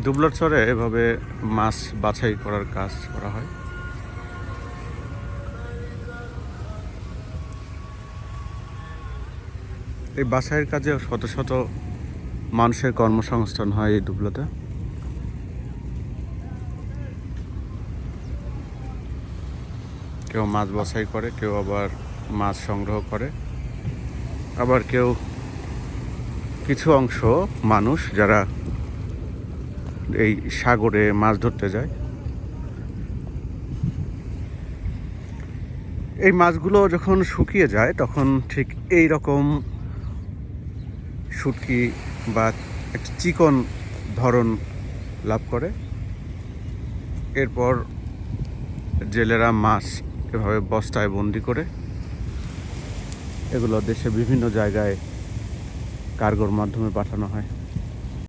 দুবলার চরে এভাবে মাছ বাছাই করার কাজ করা হয়। এই বাছাইয়ের কাজে শত শত মানুষের কর্মসংস্থান হয় এই দুবলাতে। কেউ মাছ বাছাই করে, কেউ আবার মাছ সংগ্রহ করে, আবার কেউ কিছু অংশ মানুষ যারা এই সাগরে মাছ ধরতে যায়। এই মাছগুলো যখন শুকিয়ে যায় তখন ঠিক এই রকম শুটকি বা একটা চিকন ধরন লাভ করে। এরপর জেলেরা মাছ এভাবে বস্তায় বন্দি করে এগুলো দেশে বিভিন্ন জায়গায় কার্গোর মাধ্যমে পাঠানো হয়।